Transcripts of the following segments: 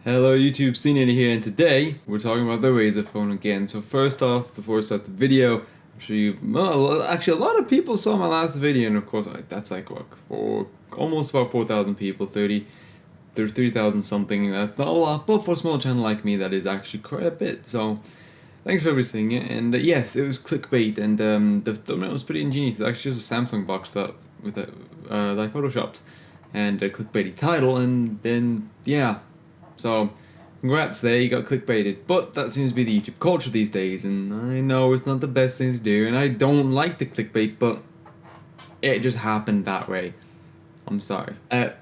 Hello YouTube, CNN here, and today we're talking about the Razer phone again. So first off, before I start the video, I'm sure actually a lot of people saw my last video, and of course that's like what, almost about 4,000 people, 30,000 something. That's not a lot, but for a small channel like me, that is actually quite a bit. So thanks for everything. And yes, it was clickbait, and the thumbnail was pretty ingenious. It's actually just a Samsung boxed up with a like photoshopped and a clickbaity title, and then yeah. So, congrats there, you got clickbaited. But that seems to be the YouTube culture these days, and I know it's not the best thing to do, and I don't like the clickbait, but it just happened that way. I'm sorry.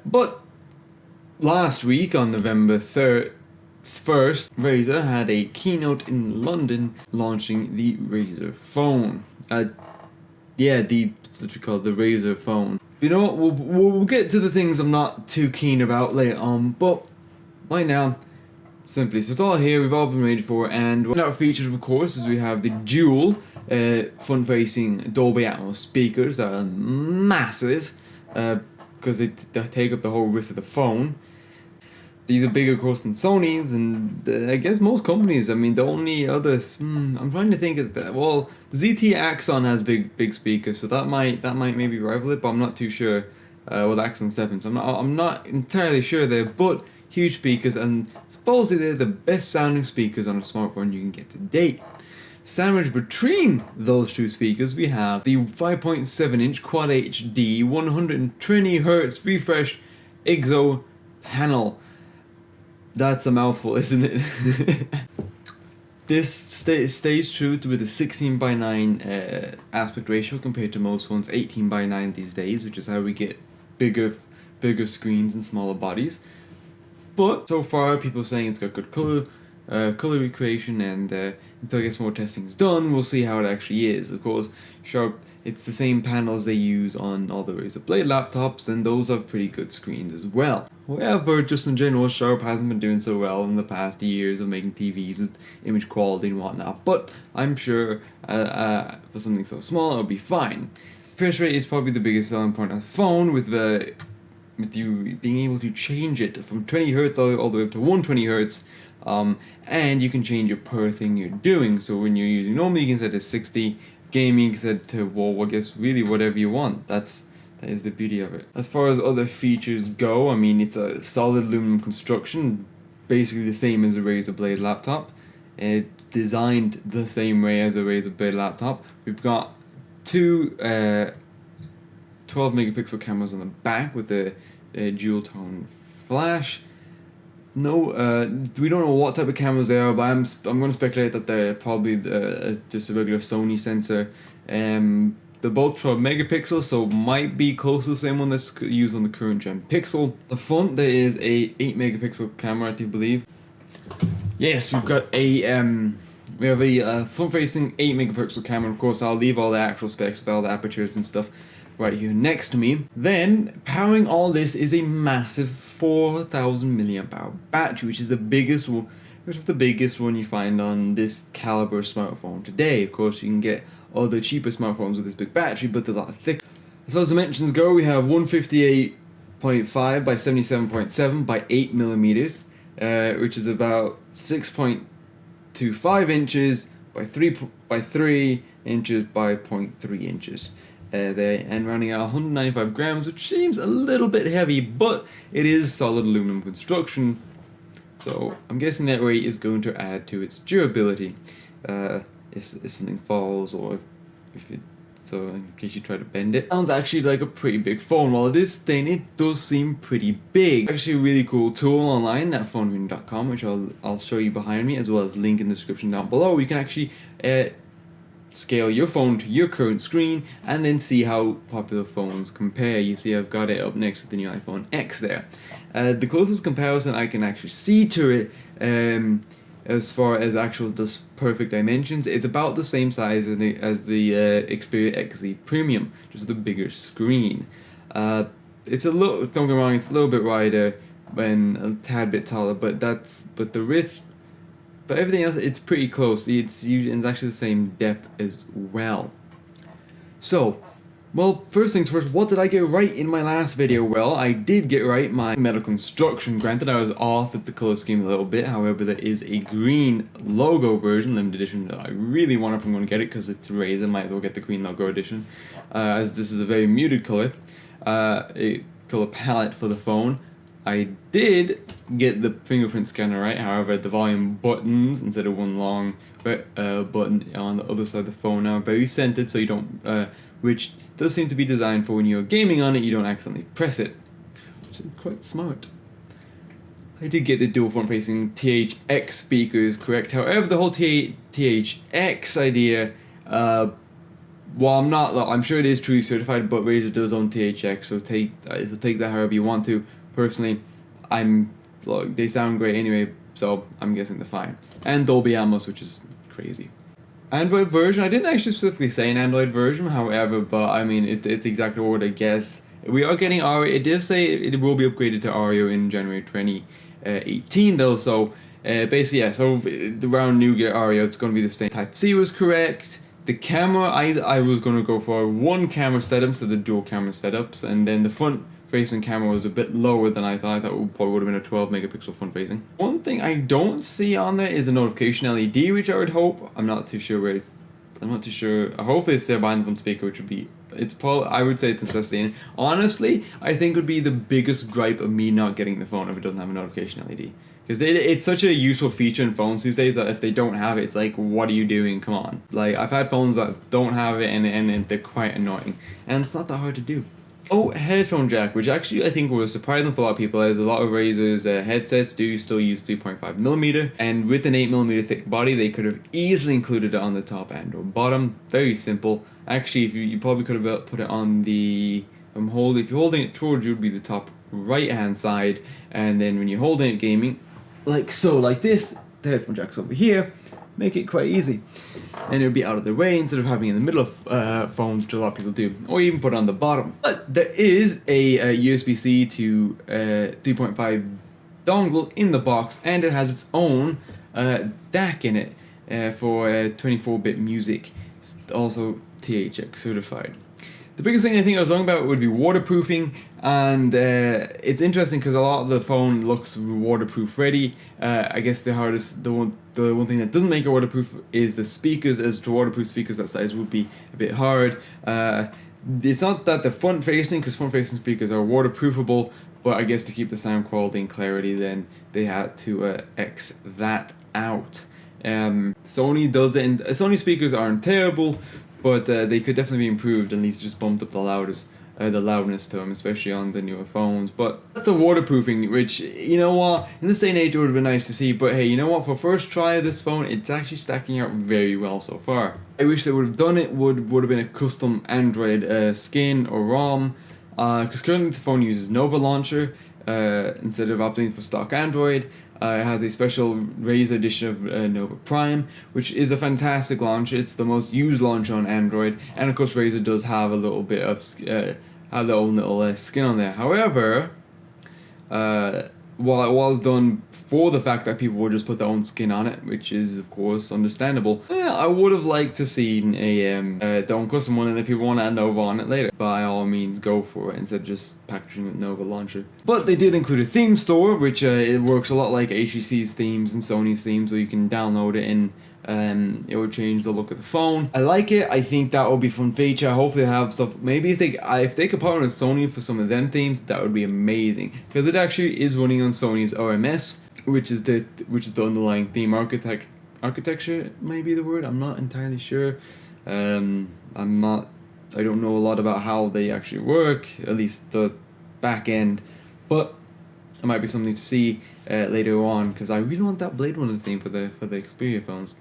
But last week, on November 1st, Razer had a keynote in London launching the Razer phone. It's what we call the Razer phone. You know what, we'll get to the things I'm not too keen about later on, but right now, simply, so it's all here, we've all been ready for, and one of our features, of course, is we have the dual front-facing Dolby Atmos speakers that are massive, because they take up the whole width of the phone. These are bigger, of course, than Sony's, and I guess most companies. I mean, the only others, I'm trying to think of that. Well, the ZT Axon has big speakers, so that might maybe rival it, but I'm not too sure. Well, the Axon 7, so I'm not entirely sure there, but huge speakers, and supposedly they're the best sounding speakers on a smartphone you can get to date. Sandwiched between those two speakers, we have the 5.7-inch Quad HD 120Hz refresh IGZO panel. That's a mouthful, isn't it? This stays true with a 16:9 aspect ratio compared to most phones 18:9 these days, which is how we get bigger screens and smaller bodies. But so far, people are saying it's got good color recreation, and until I guess more testing is done, we'll see how it actually is. Of course, Sharp, it's the same panels they use on all the Razer Blade laptops, and those have pretty good screens as well. However, just in general, Sharp hasn't been doing so well in the past years of making TVs with image quality and whatnot, but I'm sure for something so small, it'll be fine. Refresh rate is probably the biggest selling point of the phone, with you being able to change it from 20 Hz all the way up to 120 Hz, and you can change it per thing you're doing. So when you're using normally, you can set to 60, gaming you can set to, well, I guess really whatever you want. That is the beauty of it. As far as other features go, I mean, it's a solid aluminum construction, basically the same as a Razer Blade laptop. It's designed the same way as a Razer Blade laptop. We've got two 12 megapixel cameras on the back with a dual tone flash. No, we don't know what type of cameras they are, but I'm going to speculate that they're probably just a regular Sony sensor. They're both 12 megapixels, so might be close to the same one that's used on the current gen Pixel. The front, there is a 8 megapixel camera, I do believe. Yes, we've got we have a front-facing 8 megapixel camera. Of course, I'll leave all the actual specs with all the apertures and stuff right here next to me. Then, powering all this is a massive 4,000 milliamp hour battery, which is the biggest one you find on this caliber smartphone today. Of course, you can get other cheaper smartphones with this big battery, but they're a lot thicker. As far as dimensions go, we have 158.5 by 77.7 by 8 millimeters, which is about 6.25 inches by 3 inches by 0.3 inches. There, and running at 195 grams, which seems a little bit heavy, but it is solid aluminum construction, so I'm guessing that weight is going to add to its durability if something falls, or so in case you try to bend it. Sounds actually like a pretty big phone. While it is thin, it does seem pretty big. Actually, a really cool tool online at phonereading.com, which I'll show you behind me, as well as link in the description down below. You can actually scale your phone to your current screen and then see how popular phones compare. You see I've got it up next to the new iPhone X there. The closest comparison I can actually see to it, as far as actual just perfect dimensions, it's about the same size as the Xperia XZ Premium, just the bigger screen. It's a little, don't get me wrong, it's a little bit wider and a tad bit taller, but the width. But everything else, it's pretty close. It's actually the same depth as well. So, Well, first things first, what did I get right in my last video? Well, I did get right my metal construction. Granted, I was off with the color scheme a little bit. However, there is a green logo version, limited edition, that I really want if I'm going to get it because it's Razer. Might as well get the green logo edition, as this is a very muted color, a color palette for the phone. I did get the fingerprint scanner right. However, the volume buttons, instead of one long button on the other side of the phone, are very centered, so you don't, which does seem to be designed for when you're gaming on it, you don't accidentally press it, which is quite smart. I did get the dual front-facing THX speakers correct. However, the whole THX idea, while I'm sure it is truly certified, but Razer does own THX, so take that however you want to. Personally, look, they sound great anyway, so I'm guessing they're fine. And Dolby Atmos, which is crazy. Android version, I didn't actually specifically say an Android version, however, but I mean, it's exactly what I guessed. We are getting Ario. It did say it will be upgraded to Ario in January 2018 though, so basically, yeah, so around New Gear Ario, it's going to be the same. Type-C was correct. The camera, I was going to go for one camera setup, so the dual camera setups, and then the front facing camera was a bit lower than I thought. I thought it probably would have been a 12 megapixel front facing. One thing I don't see on there is a notification LED, which I would hope. I'm not too sure where. I'm not too sure. Hopefully it's there behind the front speaker, which would be. It's probably. I would say it's necessity. And honestly, I think it would be the biggest gripe of me not getting the phone if it doesn't have a notification LED. Because it's such a useful feature in phones these days that if they don't have it, it's like, what are you doing? Come on. Like, I've had phones that don't have it and they're quite annoying. And it's not that hard to do. Oh, headphone jack, which actually I think was surprising for a lot of people, as a lot of Razer's headsets do still use 3.5mm, and with an 8mm thick body, they could have easily included it on the top and or bottom. Very simple. Actually, if you probably could have put it on the, if you're holding it towards you, would be the top right hand side, and then when you're holding it gaming, like so, like this, the headphone jack's over here. Make it quite easy, and it'll be out of the way instead of having it in the middle of phones, which a lot of people do, or even put it on the bottom. But there is a USB-C to 3.5 dongle in the box, and it has its own DAC in it for 24-bit music. It's also THX certified. The biggest thing I think I was talking about would be waterproofing, and it's interesting because a lot of the phone looks waterproof ready. I guess the one thing that doesn't make it waterproof is the speakers, as to waterproof speakers that size would be a bit hard. It's not that the front facing, because front facing speakers are waterproofable, but I guess to keep the sound quality and clarity, then they had to X that out. Sony does it, and Sony speakers aren't terrible, but they could definitely be improved, at least just bumped up the loudness to them, especially on the newer phones. But that's the waterproofing, which, you know what, in this day and age it would have been nice to see, but hey, you know what, for first try of this phone, it's actually stacking out very well so far. I wish they would have done it, would have been a custom Android skin or ROM, because currently the phone uses Nova Launcher instead of opting for stock Android. It has a special Razer edition of Nova Prime, which is a fantastic launcher. It's the most used launcher on Android, and of course Razer does have a little bit of have their own little skin on there. However, while it was done for the fact that people would just put their own skin on it, which is of course understandable, I would have liked to seen a their own custom one, and if you want to add Nova on it later, by all means go for it instead of just packaging with Nova Launcher. But they did include a theme store, which it works a lot like HTC's themes and Sony's themes, where you can download it and it will change the look of the phone. I like it. I think that will be a fun feature. Hopefully they have stuff. Maybe if they could partner with Sony for some of them themes, that would be amazing, because it actually is running on Sony's OMS, which is the underlying theme architecture might be the word. I'm not entirely sure. I don't know a lot about how they actually work, at least the back end, but it might be something to see later on, because I really want that Blade Runner theme for the Xperia phones.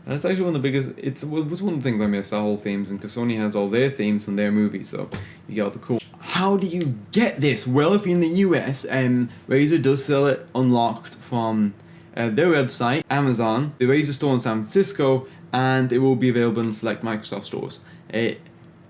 That's actually one of the biggest. It was one of the things I miss, the whole themes, and because Sony has all their themes from their movies, so you get all the cool. How do you get this? Well, if you're in the US, Razer does sell it unlocked from their website, Amazon, the Razer store in San Francisco, and it will be available in select Microsoft stores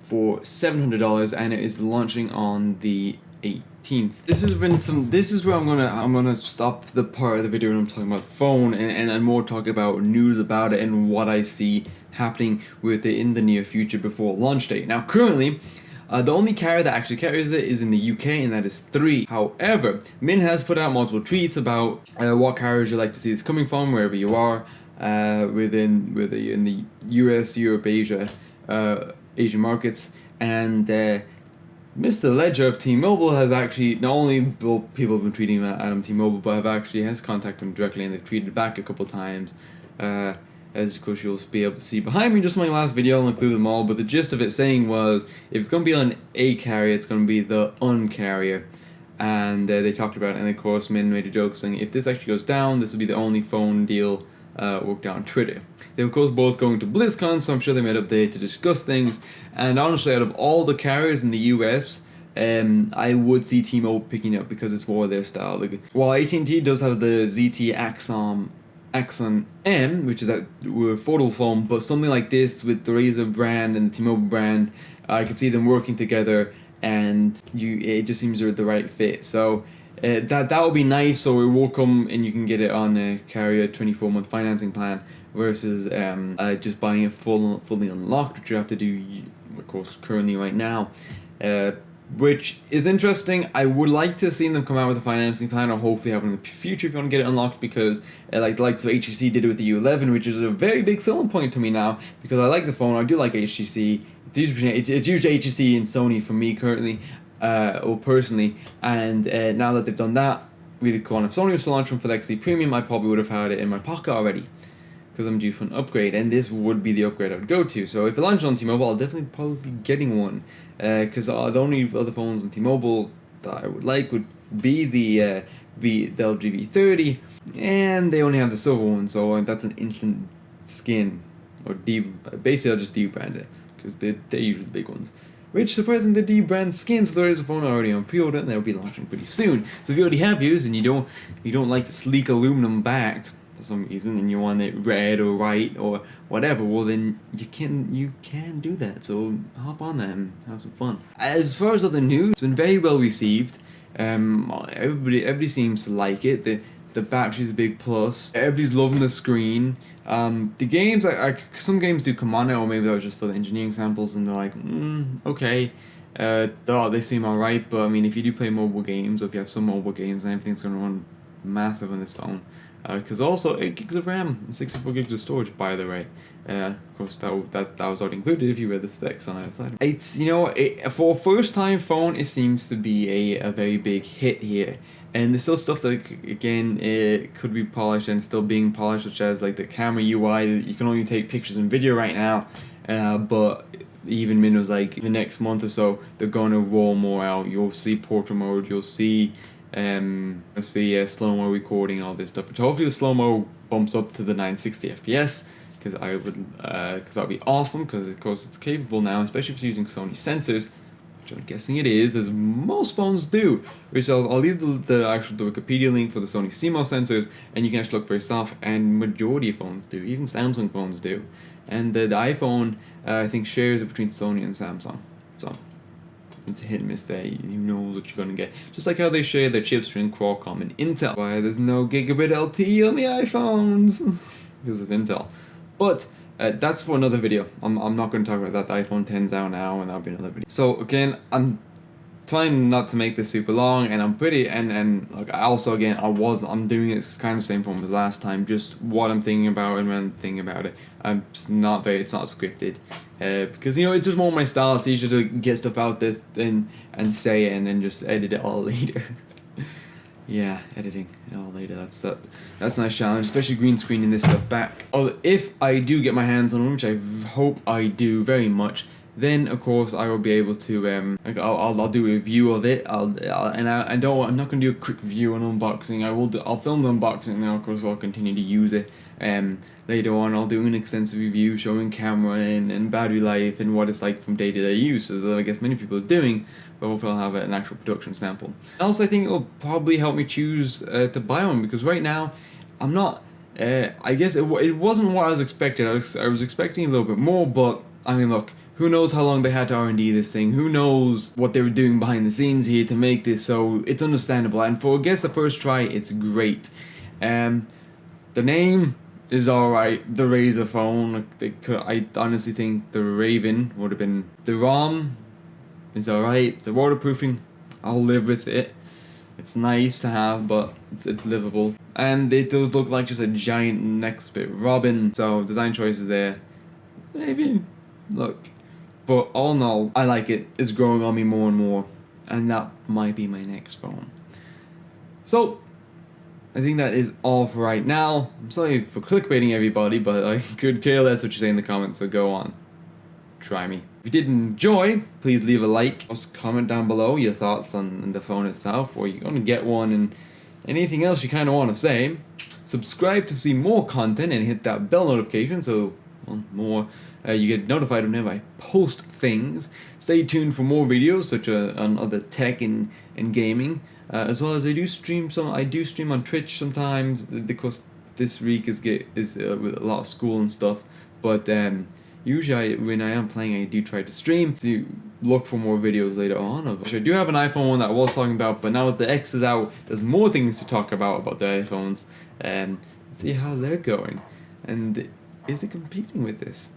for $700, and it is launching on the 18th. This is where I'm gonna stop the part of the video when I'm talking about the phone and more talking about news about it and what I see happening with it in the near future before launch date. Now currently, The only carrier that actually carries it is in the UK, and that is 3. However, Min has put out multiple tweets about what carriers you like to see this coming from, wherever you are, whether you're in the US, Europe, Asia, Asian markets, and Mr. Ledger of T-Mobile has actually, not only people have been tweeting at him T-Mobile, but has contacted him directly, and they've tweeted back a couple times. As of course you'll be able to see behind me, just my last video, I'll include them all, but the gist of it saying was, if it's going to be on a carrier, it's going to be the Un-carrier. And they talked about it, and of course Min made a joke saying, if this actually goes down, this will be the only phone deal worked out on Twitter. They were of course both going to BlizzCon, so I'm sure they met up there to discuss things. And honestly, out of all the carriers in the US, I would see T-Mobile picking up because it's more their style. Like, while AT&T does have the ZT Axon M, which is that affordable phone, but something like this with the Razr brand and the T-Mobile brand, I could see them working together, and it just seems they're the right fit. So that would be nice. So it will come and you can get it on a carrier 24-month financing plan versus just buying it fully unlocked, which you have to do, of course, currently right now. Which is interesting. I would like to see them come out with a financing plan, or hopefully have it in the future if you want to get it unlocked, because like the likes of HTC did it with the U11, which is a very big selling point to me now, because I like the phone. I do like HTC. It's usually HTC and Sony for me currently, or personally, and now that they've done that, really cool. And if Sony was to launch one for the XD Premium, I probably would have had it in my pocket already, because I'm due for an upgrade, and this would be the upgrade I would go to. So if it launched on T-Mobile, I'll definitely probably be getting one, because the only other phones on T-Mobile that I would like would be the LG V30, and they only have the silver one, so that's an instant skin, or basically I'll just D-brand it, because they're usually the big ones. Which, surprisingly, the D-brand skins, so there is a phone already on pre-order, and they'll be launching pretty soon. So if you already have yours, and you don't like the sleek aluminum back for some reason, and you want it red or white or whatever, well then you can do that. So hop on that and have some fun. As far as other news, it's been very well received. Everybody seems to like it. The battery's a big plus. Everybody's loving the screen. The games, some games do come on it, or maybe that was just for the engineering samples, and they're like, okay. They seem alright, but I mean, if you do play mobile games, or if you have some mobile games, then everything's going to run massive on this phone. Because also 8 gigs of RAM and 64 gigs of storage, by the way. Of course, that was already included if you read the specs on the outside. It's, for a first-time phone, it seems to be a very big hit here. And there's still stuff that, again, it could be polished and still being polished, such as like the camera UI. You can only take pictures and video right now, but even Min was like, the next month or so, they're going to roll more out. You'll see portrait mode, you'll see slow-mo recording, all this stuff, which hopefully the slow-mo bumps up to the 960 FPS, because that would be awesome, because of course it's capable now, especially if it's using Sony sensors, which I'm guessing it is, as most phones do, which I'll leave the actual Wikipedia link for the Sony CMOS sensors, and you can actually look for yourself, and majority of phones do, even Samsung phones do, and the iPhone, I think, shares it between Sony and Samsung, so it's a hit and miss there. You know what you're gonna get. Just like how they share their chips between Qualcomm and Intel. Why there's no gigabit LTE on the iPhones because of Intel. But that's for another video. I'm not going to talk about that. The iPhone 10's out now, and that'll be another video. So again, I'm trying not to make this super long, and I'm pretty and like I'm doing it kind of the same form as last time, just what I'm thinking about and when I'm thinking about it. It's not scripted, because it's just more my style. It's easier to get stuff out there and say it, and then just edit it all later. Yeah, editing it all later, that's a nice challenge, especially green screening this stuff back. If I do get my hands on one, which I hope I do very much, then of course I will be able to I'll do a review of it. I'm not gonna do a quick review and unboxing. I'll film the unboxing, and then of course I'll continue to use it. Later on I'll do an extensive review showing camera and battery life and what it's like from day-to-day use, as I guess many people are doing, but hopefully I'll have an actual production sample. Also, I think it'll probably help me choose to buy one, because right now I'm not, I guess it wasn't what I was expecting. I was expecting a little bit more, but I mean, look, who knows how long they had to R&D this thing, who knows what they were doing behind the scenes here to make this, so it's understandable, and for I guess the first try, it's great. The name is alright, the Razr phone, I honestly think the Raven would have been, the ROM It's alright. The waterproofing, I'll live with it. It's nice to have, but it's livable. And it does look like just a giant neck spit robin. So design choices there. Maybe look. But all in all, I like it. It's growing on me more and more. And that might be my next phone. So I think that is all for right now. I'm sorry for clickbaiting everybody, but I could care less what you say in the comments, so go on. Try me. If you did enjoy, please leave a like. Also comment down below your thoughts on the phone itself, or you're gonna get one, and anything else you kind of want to say. Subscribe to see more content and hit that bell notification so you get notified whenever I post things. Stay tuned for more videos such on other tech and gaming, as well as I do stream on Twitch sometimes, because this week is with a lot of school and stuff, but usually when I am playing, I do try to stream to look for more videos later on. I do have an iPhone one that I was talking about, but now that the X is out, there's more things to talk about the iPhones, and see how they're going, and is it competing with this?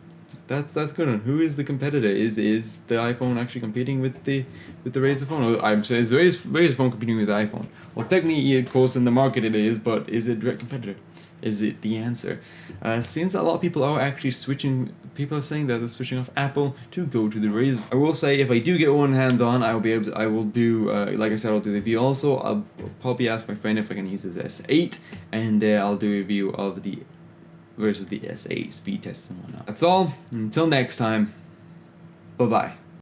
That's good. And who is the competitor? Is the iPhone actually competing with the Razer phone? Or, I'm sorry, is the Razer phone competing with the iPhone? Well, technically, of course, in the market it is, but is it a direct competitor? Is it the answer? Seems that a lot of people are actually switching. People are saying that they're switching off Apple to go to the Razer. I will say, if I do get one hands on, I will do. Like I said, I'll do the review. Also, I'll probably ask my friend if I can use his S8, and I'll do a review of the versus the S8 speed test and whatnot. That's all. Until next time. Bye bye.